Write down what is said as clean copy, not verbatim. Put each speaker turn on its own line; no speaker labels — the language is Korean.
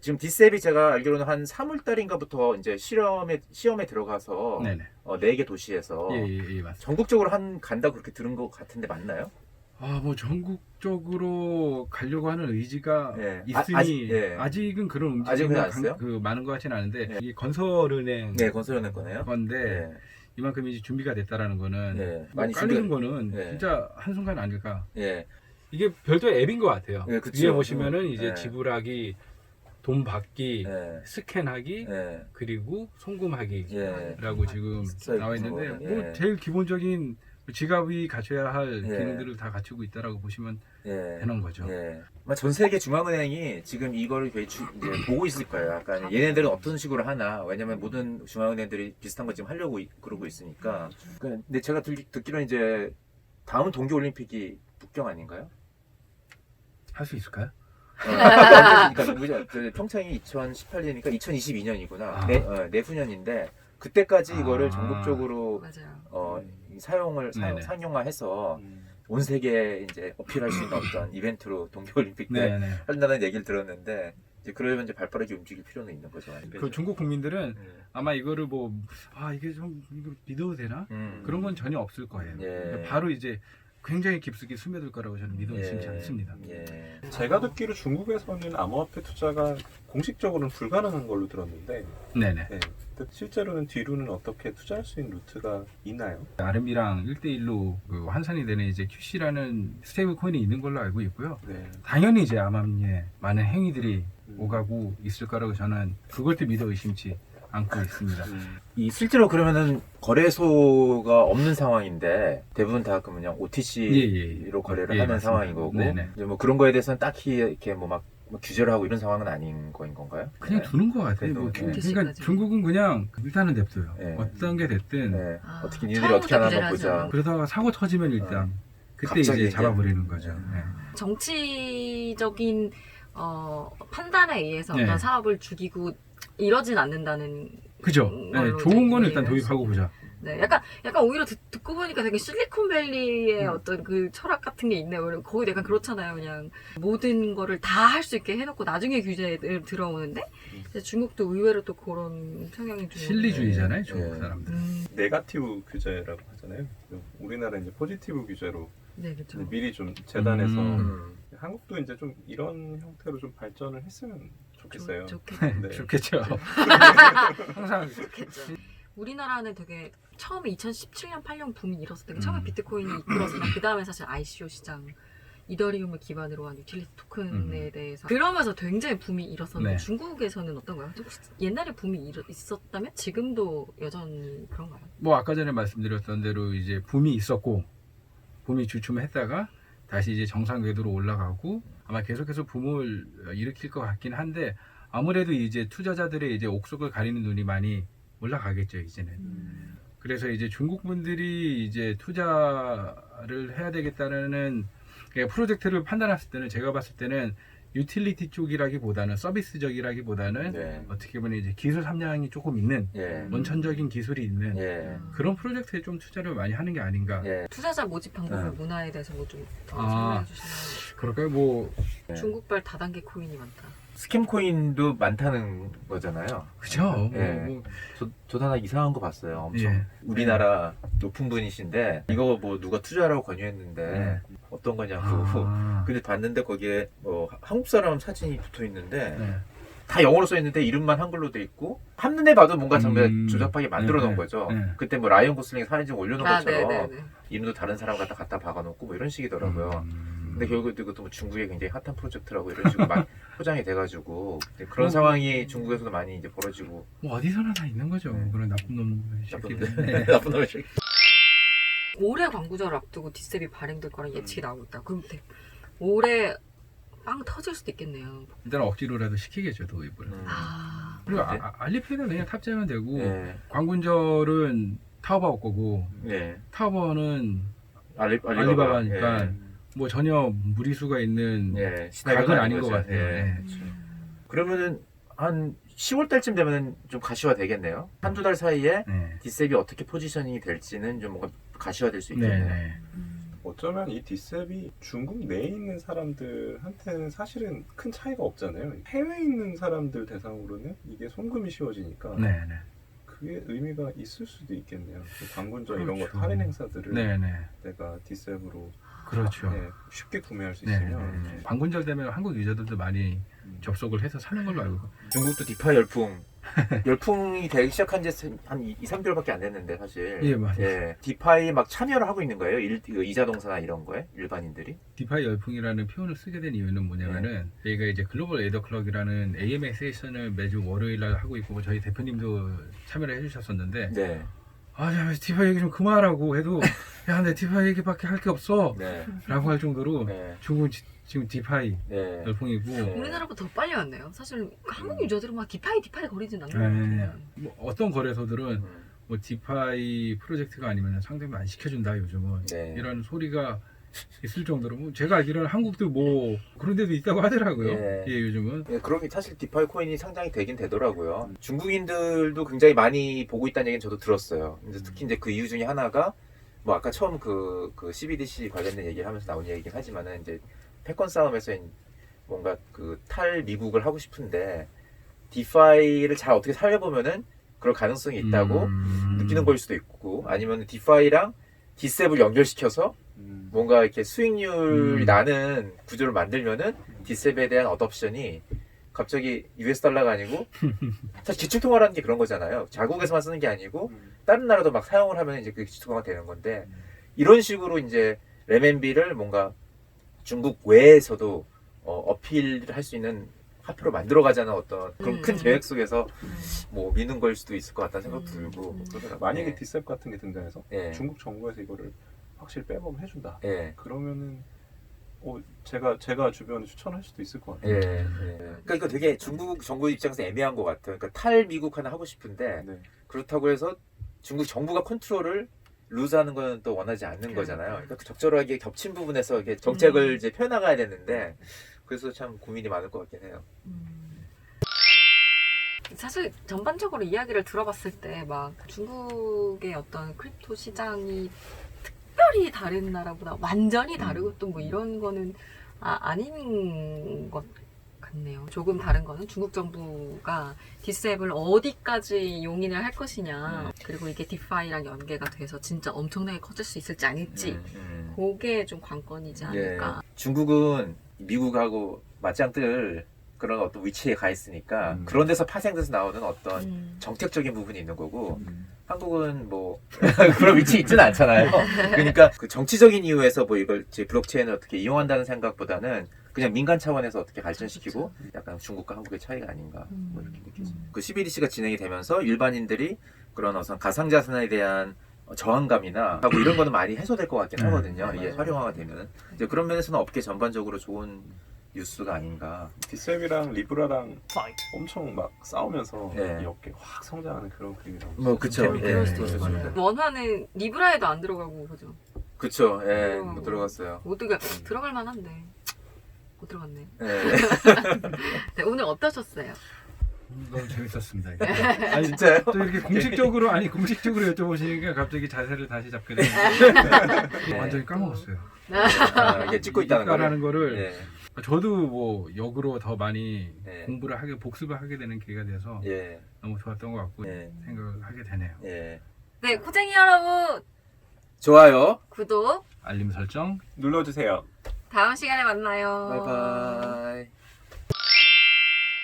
지금 디셉이 제가 알기로는 한 3월 달인가부터 이제 시험에 들어가서
네네.
4개 도시에서
예, 맞습니다.
전국적으로 간다 그렇게 들은 것 같은데 맞나요?
뭐 전국적으로 가려고 하는 의지가
예.
있으니
예.
아직은 그런
아직은 안
움직임이
했어요?
많은 것 같지는 않은데
예.
이게 건설은행
네, 건설연맹 거네요.
건데
예.
이만큼 이제 준비가 됐다라는 거는
예.
뭐
많이
깔리는 거는
예.
진짜 한순간 아닐까.
예.
이게 별도의 앱인 것 같아요.
예, 그쵸.
위에 보시면은 이제
예.
지불하기, 돈 받기,
예.
스캔하기,
예.
그리고 송금하기
예.
라고 지금
써
나와
있는
있는데
거예요.
뭐
예.
제일 기본적인 지갑이 갖춰야 할
예.
기능들을 다 갖추고 있다라고 보시면
예.
되는 거죠.
예. 아마 전 세계 중앙은행이 지금 이거를 거의 이제 보고 있을 거예요. 약간 얘네들은 어떤 식으로 하나. 왜냐면 모든 중앙은행들이 비슷한 거 지금 하려고 그러고 있으니까. 근데 제가 듣기로는 이제 다음 동계올림픽이 북경 아닌가요?
할 수 있을까요?
그러니까 평창이 2018년이니까 2022년이구나.
아.
내후년인데 그때까지 이거를
아.
전국적으로
맞아요.
네네.
상용화해서 온 세계에 이제 어필할 수 있는 어떤 이벤트로 동계올림픽 때
네네.
한다는 얘기를 들었는데 이제 그러면 이제 발빠르게 움직일 필요는 있는 거죠.
그 중국 국민들은 아마 이거를 이게 좀 이거 믿어도 되나? 그런 건 전혀 없을 거예요.
예.
그러니까 바로 이제 굉장히 깊숙이 스며들 거라고 저는 믿어 의심치 않습니다.
예.
제가 듣기로 중국에서는 암호화폐 투자가 공식적으로는 불가능한 걸로 들었는데
네네.
네. 근데 실제로는 뒤로는 어떻게 투자할 수 있는 루트가 있나요?
RMB랑 1대1로 환산이 되는 이제 QC라는 스테이블 코인이 있는 걸로 알고 있고요.
네.
당연히 이제 암암리에 많은 행위들이 오가고 있을 거라고 저는 그것도 믿어 의심치 않고 있습니다.
이 실제로 그러면은 거래소가 없는 상황인데 대부분 다 그냥 OTC로 거래를 하는
맞습니다.
상황인 거고
네네.
이제 뭐 그런 거에 대해서는 딱히 이렇게 뭐 규제를 하고 이런 상황은 아닌 거인 건가요?
그냥
네.
두는 것 같아요.
그래도, 네.
그러니까 중국은 그냥 일단은 냅둬요.
네.
어떤 게 됐든
네.
아,
어떻게 니들이 어떻게 하나 한번
처음부터
보자.
그러다가 사고 터지면 일단 그때
갑자기
이제
이제.
잡아버리는 거죠. 네.
정치적인 판단에 의해서
네.
어떤 사업을 죽이고 이러진 않는다는
그죠? 네,
걸로
좋은 건
이제
일단
이해를
도입하고 보자.
네, 약간 오히려 듣고 보니까 되게 실리콘밸리의 어떤 그 철학 같은 게 있네요. 왜냐면 거의 약간 그렇잖아요. 그냥 모든 거를 다 할 수 있게 해놓고 나중에 규제를 들어오는데 이제 중국도 의외로 또 그런 성향이 좀
실리주의잖아요,
네.
중국
네.
사람들.
네가티브 규제라고 하잖아요. 우리나라 이제 포지티브 규제로
네, 그렇죠.
이제 미리 좀 재단에서
음.
한국도 이제 좀 이런 형태로 좀 발전을 했으면 좋겠어요.
좋겠죠.
네.
좋겠죠. 항상
좋겠죠. 우리나라는 되게 처음에 2017년 8년 붐이 일었을 때 처음에 비트코인이 이끌었으나 그 다음에 사실 ICO 시장 이더리움을 기반으로 한 유틸리티 토큰에 대해서 그러면서 굉장히 붐이 일었었는데
네.
중국에서는 어떤가요? 혹시 옛날에 붐이 있었다면 지금도 여전히 그런가요?
아까 전에 말씀드렸던 대로 이제 붐이 있었고 붐이 주춤했다가 다시 이제 정상 궤도로 올라가고 아마 계속해서 붐을 일으킬 것 같긴 한데 아무래도 이제 투자자들의 이제 옥석을 가리는 눈이 많이 올라가겠죠 이제는. 그래서 이제 중국 분들이 이제 투자를 해야 되겠다는 프로젝트를 판단했을 때는 제가 봤을 때는 유틸리티 쪽이라기보다는 서비스적이라기보다는
네.
어떻게 보면 이제 기술 함량이 조금 있는
예.
원천적인 기술이 있는
예.
그런 프로젝트에 좀 투자를 많이 하는 게 아닌가.
예.
투자자 모집 방법과
네.
문화에 대해서 뭐좀
아.
설명해 주시면
그럴까요?
네.
중국발 다단계 코인이 많다.
스캠 코인도 많다는 거잖아요.
그죠.
예. 저 하나 이상한 거 봤어요. 엄청
예.
우리나라 높은 분이신데 이거 뭐 누가 투자라고 권유했는데 어떤 거냐고. 근데 봤는데 거기에 한국 사람 사진이 붙어 있는데
네.
다 영어로 써 있는데 이름만 한글로 돼 있고 한눈에 봐도 뭔가 정말 조잡하게 만들어 놓은
네,
거죠.
네.
그때 뭐 라이언 고슬링 사진 좀 올려놓은 것처럼
네네네.
이름도 다른 사람 갖다 박아놓고 뭐 이런 식이더라고요. 근데 결국 이것도 뭐 중국의 굉장히 핫한 프로젝트라고 이런 식으로 막 포장이 돼가지고 그런 상황이 중국에서도 많이 이제 벌어지고.
어디서나 다 있는 거죠.
네.
그런 나쁜 놈
나쁜
새끼들. 네.
나쁜 놈의 새끼.
올해 광고절을 앞두고 디셉이 발행될 거란 예측이 나오고 있다. 그럼 올해 빵 터질 수도 있겠네요.
일단 억지로라도 시키겠죠 도입을.
아,
그리고
네.
알리페이는 그냥 탑재하면 되고
네.
광군절은 타오바오 거고
네.
타오바오는
알리바바.
알리바바니까
예.
뭐 전혀 무리수가 있는
예.
각은 아닌 것 같아요.
예.
네.
그러면은 한 10월 달쯤 되면 좀 가시화 되겠네요. 한두 달 사이에
네.
디셉이 어떻게 포지셔닝이 될지는 좀 뭔가 가시화될 수
네.
있겠네요.
네.
어쩌면 이 디셉이 중국 내에 있는 사람들한테는 사실은 큰 차이가 없잖아요. 해외에 있는 사람들 대상으로는 이게 송금이 쉬워지니까
네네.
그게 의미가 있을 수도 있겠네요. 그 관군자 이런 거
그렇죠.
할인 행사들을
네네.
내가 디셉으로
그렇죠.
네, 쉽게 구매할 수
네.
있으면
방문절 되면 한국 유저들도 많이
음.
접속을 해서 사는 걸로 알고.
중국도 디파 열풍. 열풍이 되기 시작한 지 한 2, 3개월밖에 안 됐는데 사실.
예, 맞아요.
디파이 막 참여를 하고 있는 거예요. 이자동사나 이런 거에 일반인들이.
디파이 열풍이라는 표현을 쓰게 된 이유는 뭐냐면은 저희가 이제 글로벌 에이더 클럽이라는 AMA 세션을 매주 월요일 날 하고 있고 저희 대표님도 참여를 해주셨었는데
네.
야, 디파이 얘기 좀 그만하라고 해도 야, 내 디파이 얘기밖에 할 게 없어
네.
라고 할 정도로
네.
중국은 지금 디파이
네.
열풍이고
네.
우리나라보다 더 빨리 왔네요. 사실 한국 유저들은 막 디파이 거리진 않는 것
네.
같아요.
뭐 어떤 거래소들은
음.
뭐 디파이 프로젝트가 아니면 상담을 안 시켜준다 요즘은
네.
이런 소리가 있을 정도로 뭐 제가 알기로는 한국도 뭐 그런 데도 있다고 하더라고요.
예.
예, 요즘은.
예, 그러기 사실 디파이 코인이 상장이 되긴 되더라고요. 중국인들도 굉장히 많이 보고 있다는 얘기는 저도 들었어요. 근데 특히 이제 그 이유 중에 하나가 뭐 아까 처음 그 CBDC 관련된 얘기를 하면서 나온 얘기긴 하지만은 이제 패권 싸움에서 뭔가 그 탈미국을 하고 싶은데 디파이를 잘 어떻게 살려보면은 그럴 가능성이 있다고 느끼는 걸 수도 있고 아니면 디파이랑 디셉을 연결시켜서 뭔가 이렇게 수익률이 나는 구조를 만들면은 디셉에 대한 어덥션이 갑자기 US 달러가 아니고 사실 기축통화라는 게 그런 거잖아요. 자국에서만 쓰는 게 아니고 다른 나라도 막 사용을 하면 이제 그게 기축통화가 되는 건데 이런 식으로 이제 레멘비를 뭔가 중국 외에서도 어필을 할 수 있는 화폐로 만들어가자는 어떤 그런 큰 계획 속에서 뭐 미는 걸 수도 있을 것 같다는 생각도 들고 그러더라고요.
만약에
네.
디셉 같은 게 등장해서
네.
중국 정부에서 이거를 확실히 빼범 해준다.
예.
그러면은 제가 주변에 추천할 수도 있을 것
예.
같아요.
예. 그러니까 이거 되게 중국 정부 입장에서 애매한 것 같아요. 그러니까 탈미국 하나 하고 싶은데
네.
그렇다고 해서 중국 정부가 컨트롤을 루즈하는 건 또 원하지 않는 거잖아요. 그러니까 그 적절하게 겹친 부분에서 이게 정책을 이제 펴나가야 되는데 그래서 참 고민이 많을 것 같긴 해요.
사실 전반적으로 이야기를 들어봤을 때 막 중국의 어떤 크립토 시장이 특별히 다른 나라보다 완전히 다르고 또 뭐 이런 거는 아닌 것 같네요. 조금 다른 거는 중국 정부가 디셉을 어디까지 용인을 할 것이냐 그리고 이게 디파이랑 연계가 돼서 진짜 엄청나게 커질 수 있을지 아닐지 그게 좀 관건이지 않을까.
예. 중국은 미국하고 맞짱 뜰 그런 어떤 위치에 가 있으니까 그런 데서 파생돼서 나오는 어떤 정책적인 부분이 있는 거고 한국은 뭐 그런 위치에 있지는 않잖아요. 그러니까 그 정치적인 이유에서 뭐 이걸 제 블록체인을 어떻게 이용한다는 생각보다는 그냥 민간 차원에서 어떻게 발전시키고 약간 중국과 한국의 차이가 아닌가 뭐 이렇게 느껴져요. 그 CBDC가 진행이 되면서 일반인들이 그런 어떤 가상자산에 대한 저항감이나 하고 이런 거는 많이 해소될 것 같긴 하거든요. 이게 활용화가 되면 이제 그런 면에서는 업계 전반적으로 좋은 뉴스가 아닌가.
디셉이랑 리브라랑 엄청 막 싸우면서
네.
이 업계 확 성장하는 그런 그림이 나오고
뭐 그쵸.
그럴 수도
그렇죠.
있어요. 원화는 리브라에도 안 들어가고 그죠?
그쵸. 예, 못 들어갔어요.
모두가 들어갈 만한데 못 들어갔네.
예.
네, 오늘 어떠셨어요?
너무 재밌었습니다. 이게.
아니 진짜요?
또 이렇게 공식적으로 여쭤보시니까 갑자기 자세를 다시 잡게 되는데 완전히 까먹었어요.
이게 찍고 있다는
라는
거를.
거를
예.
저도 뭐 역으로 더 많이
네.
공부를 하게 복습을 하게 되는 기회가 돼서
예.
너무 좋았던 것 같고
예.
생각을 하게 되네요.
예.
네, 코쟁이 여러분
좋아요.
구독
알림 설정
눌러주세요.
다음 시간에 만나요.
바이바이.